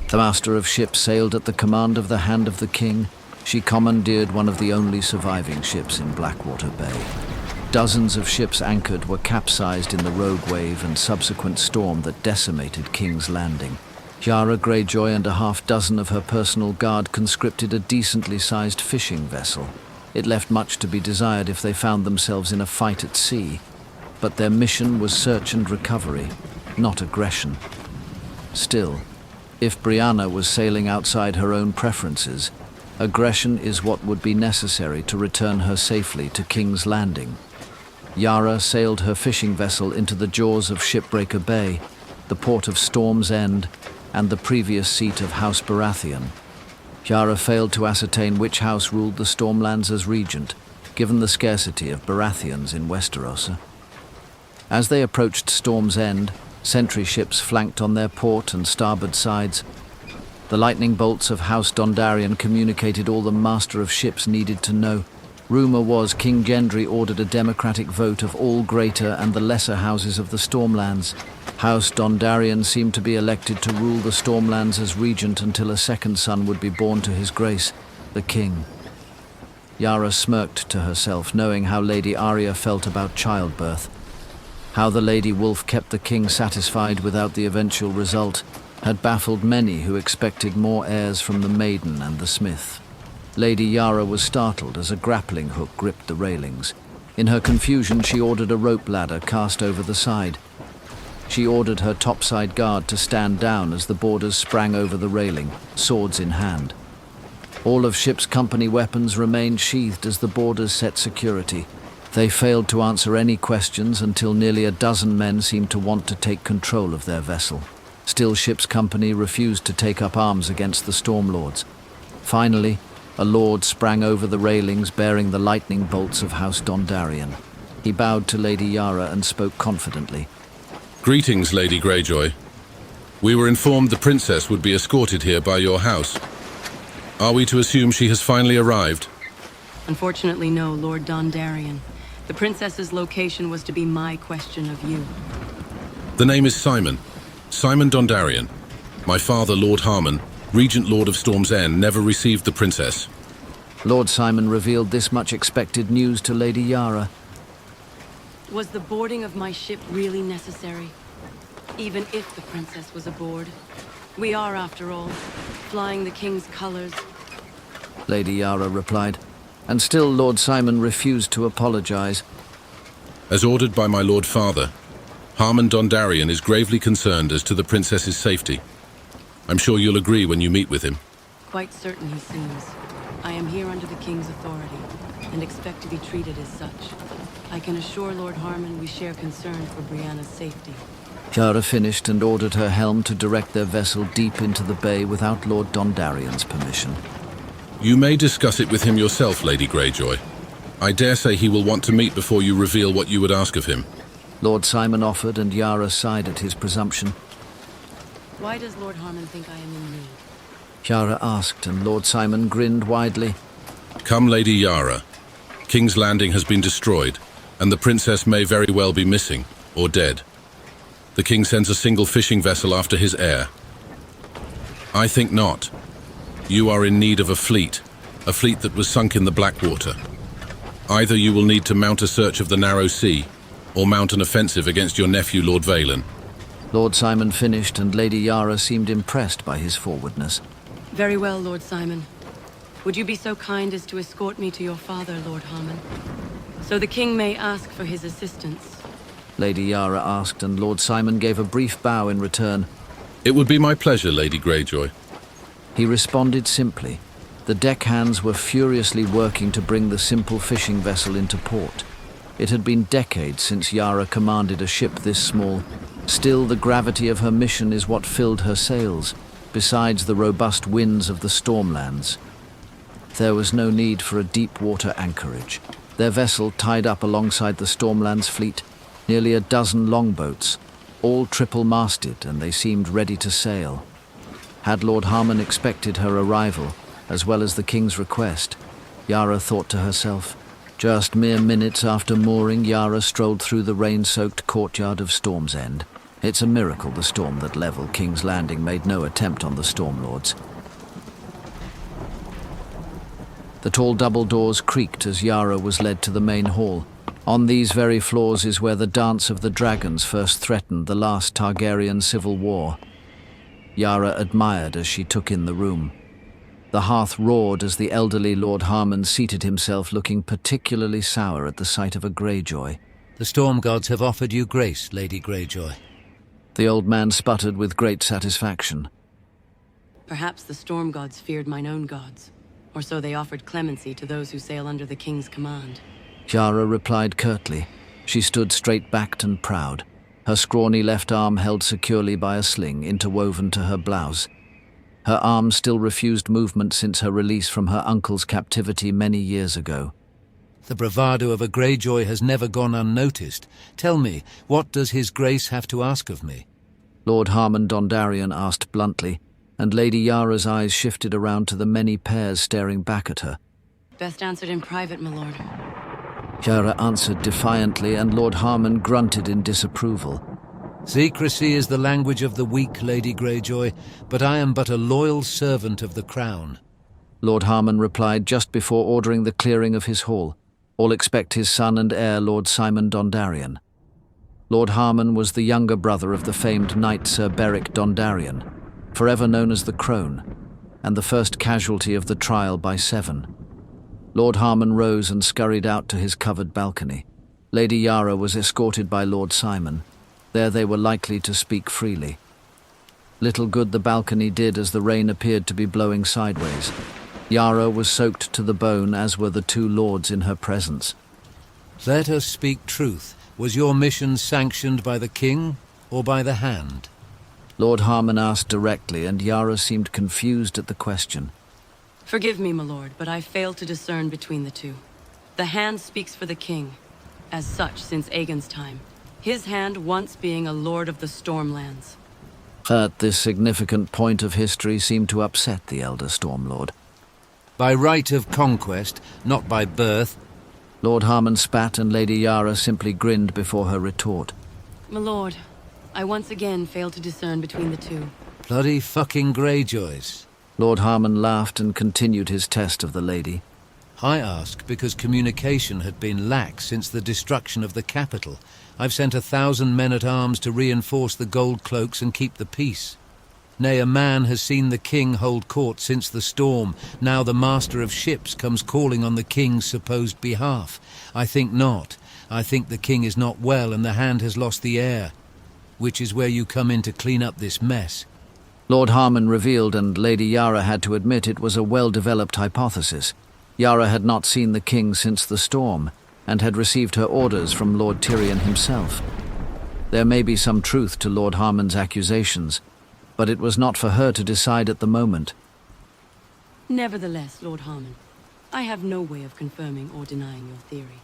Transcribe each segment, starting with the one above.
The master of ships sailed at the command of the hand of the king. She commandeered one of the only surviving ships in Blackwater Bay. Dozens of ships anchored were capsized in the rogue wave and subsequent storm that decimated King's Landing. Yara Greyjoy and a half-dozen of her personal guard conscripted a decently sized fishing vessel. It left much to be desired if they found themselves in a fight at sea, but their mission was search and recovery, not aggression. Still, if Brianna was sailing outside her own preferences, aggression is what would be necessary to return her safely to King's Landing. Yara sailed her fishing vessel into the jaws of Shipbreaker Bay, the port of Storm's End, and the previous seat of House Baratheon. Yara failed to ascertain which house ruled the Stormlands as regent, given the scarcity of Baratheons in Westeros. As they approached Storm's End, sentry ships flanked on their port and starboard sides. The lightning bolts of House Dondarrion communicated all the master of ships needed to know. Rumor was King Gendry ordered a democratic vote of all greater and the lesser houses of the Stormlands. House Dondarrion seemed to be elected to rule the Stormlands as regent until a second son would be born to his grace, the king. Yara smirked to herself, knowing how Lady Arya felt about childbirth. How the Lady Wolf kept the king satisfied without the eventual result had baffled many who expected more heirs from the maiden and the smith. Lady Yara was startled as a grappling hook gripped the railings. In her confusion, she ordered a rope ladder cast over the side. She ordered her topside guard to stand down as the boarders sprang over the railing, swords in hand. All of ship's company weapons remained sheathed as the boarders set security. They failed to answer any questions until nearly a dozen men seemed to want to take control of their vessel. Still, ship's company refused to take up arms against the Stormlords. Finally, a lord sprang over the railings bearing the lightning bolts of House Dondarrion. He bowed to Lady Yara and spoke confidently. Greetings, Lady Greyjoy. We were informed the princess would be escorted here by your house. Are we to assume she has finally arrived? Unfortunately, no, Lord Dondarrion. The princess's location was to be my question of you. The name is Simon. Simon Dondarrion. My father, Lord Harmon, Regent Lord of Storm's End, never received the princess. Lord Simon revealed this much expected news to Lady Yara. Was the boarding of my ship really necessary? Even if the princess was aboard? We are, after all, flying the king's colors. Lady Yara replied, and still Lord Simon refused to apologize. As ordered by my Lord Father, Harmon Dondarrion is gravely concerned as to the princess's safety. I'm sure you'll agree when you meet with him. Quite certain he seems. I am here under the king's authority, and expect to be treated as such. I can assure Lord Harmon we share concern for Brianna's safety. Yara finished and ordered her helm to direct their vessel deep into the bay without Lord Dondarrion's permission. You may discuss it with him yourself, Lady Greyjoy. I dare say he will want to meet before you reveal what you would ask of him. Lord Simon offered, and Yara sighed at his presumption. Why does Lord Harmon think I am in need? Yara asked, and Lord Simon grinned widely. Come, Lady Yara. King's Landing has been destroyed, and the princess may very well be missing, or dead. The king sends a single fishing vessel after his heir. I think not. You are in need of a fleet that was sunk in the Blackwater. Either you will need to mount a search of the narrow sea, or mount an offensive against your nephew, Lord Valen. Lord Simon finished, and Lady Yara seemed impressed by his forwardness. Very well, Lord Simon. Would you be so kind as to escort me to your father, Lord Harmon? So the king may ask for his assistance. Lady Yara asked, and Lord Simon gave a brief bow in return. It would be my pleasure, Lady Greyjoy. He responded simply. The deckhands were furiously working to bring the simple fishing vessel into port. It had been decades since Yara commanded a ship this small. Still, the gravity of her mission is what filled her sails, besides the robust winds of the Stormlands. There was no need for a deep water anchorage. Their vessel tied up alongside the Stormlands fleet, nearly a dozen longboats, all triple-masted, and they seemed ready to sail. Had Lord Harmon expected her arrival, as well as the king's request? Yara thought to herself. Just mere minutes after mooring, Yara strolled through the rain-soaked courtyard of Storm's End. It's a miracle the storm that leveled King's Landing made no attempt on the Stormlords. The tall double doors creaked as Yara was led to the main hall. On these very floors is where the Dance of the Dragons first threatened the last Targaryen civil war. Yara admired as she took in the room. The hearth roared as the elderly Lord Harmon seated himself, looking particularly sour at the sight of a Greyjoy. The storm gods have offered you grace, Lady Greyjoy. The old man sputtered with great satisfaction. Perhaps the storm gods feared mine own gods, or so they offered clemency to those who sail under the king's command. Yara replied curtly. She stood straight-backed and proud, her scrawny left arm held securely by a sling interwoven to her blouse. Her arm still refused movement since her release from her uncle's captivity many years ago. The bravado of a Greyjoy has never gone unnoticed. Tell me, what does his grace have to ask of me? Lord Harmon Dondarrion asked bluntly, and Lady Yara's eyes shifted around to the many pairs staring back at her. Best answered in private, my lord. Yara answered defiantly, and Lord Harmon grunted in disapproval. Secrecy is the language of the weak, Lady Greyjoy, but I am but a loyal servant of the crown. Lord Harmon replied just before ordering the clearing of his hall. All expect his son and heir, Lord Simon Dondarrion. Lord Harmon was the younger brother of the famed knight Sir Beric Dondarrion, forever known as the Crone, and the first casualty of the trial by 7. Lord Harmon rose and scurried out to his covered balcony. Lady Yara was escorted by Lord Simon. There they were likely to speak freely. Little good the balcony did as the rain appeared to be blowing sideways. Yara was soaked to the bone, as were the two lords in her presence. Let us speak truth. Was your mission sanctioned by the king or by the Hand? Lord Harmon asked directly, and Yara seemed confused at the question. Forgive me, my lord, but I fail to discern between the two. The Hand speaks for the king, as such since Aegon's time. His Hand once being a lord of the Stormlands. At this significant point of history seemed to upset the elder Stormlord. By right of conquest, not by birth. Lord Harmon spat, and Lady Yara simply grinned before her retort. My lord, I once again fail to discern between the two. Bloody fucking Greyjoys. Lord Harmon laughed and continued his test of the lady. I ask because communication had been lax since the destruction of the capital. I've sent 1,000 men-at-arms to reinforce the gold cloaks and keep the peace. Nay, a man has seen the king hold court since the storm. Now the master of ships comes calling on the king's supposed behalf. I think not. I think the king is not well and the Hand has lost the heir, which is where you come in to clean up this mess. Lord Harmon revealed, and Lady Yara had to admit it was a well-developed hypothesis. Yara had not seen the king since the storm, and had received her orders from Lord Tyrion himself. There may be some truth to Lord Harmon's accusations, but it was not for her to decide at the moment. Nevertheless, Lord Harmon, I have no way of confirming or denying your theory.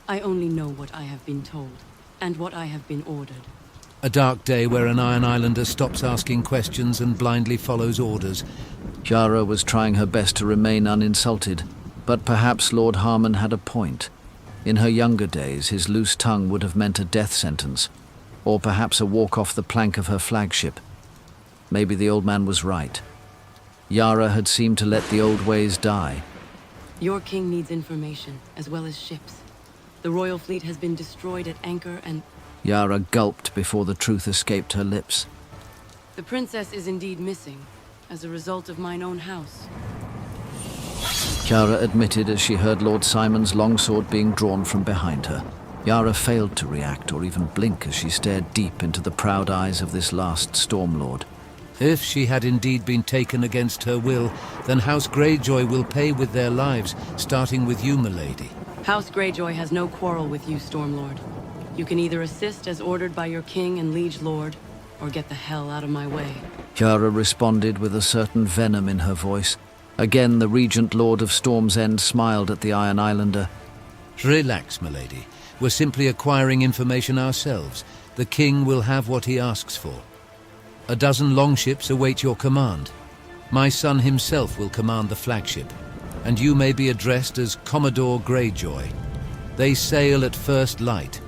I only know what I have been told, and what I have been ordered. A dark day where an Iron Islander stops asking questions and blindly follows orders. Yara was trying her best to remain uninsulted, but perhaps Lord Harmon had a point. In her younger days, his loose tongue would have meant a death sentence, or perhaps a walk off the plank of her flagship. Maybe the old man was right. Yara had seemed to let the old ways die. Your king needs information, as well as ships. The royal fleet has been destroyed at anchor and... Yara gulped before the truth escaped her lips. The princess is indeed missing, as a result of mine own house. Yara admitted as she heard Lord Simon's longsword being drawn from behind her. Yara failed to react or even blink as she stared deep into the proud eyes of this last Stormlord. If she had indeed been taken against her will, then House Greyjoy will pay with their lives, starting with you, milady. House Greyjoy has no quarrel with you, Stormlord. You can either assist as ordered by your king and liege lord, or get the hell out of my way. Yara responded with a certain venom in her voice. Again, the Regent Lord of Storm's End smiled at the Iron Islander. Relax, milady. We're simply acquiring information ourselves. The king will have what he asks for. 12 longships await your command. My son himself will command the flagship, and you may be addressed as Commodore Greyjoy. They sail at first light.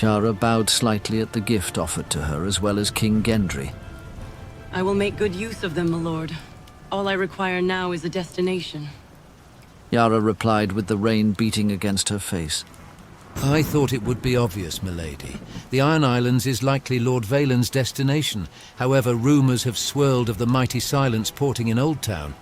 Yara bowed slightly at the gift offered to her, as well as King Gendry. I will make good use of them, my lord. All I require now is a destination. Yara replied with the rain beating against her face. I thought it would be obvious, milady. The Iron Islands is likely Lord Valen's destination. However, rumors have swirled of the mighty Silence porting in Old Town.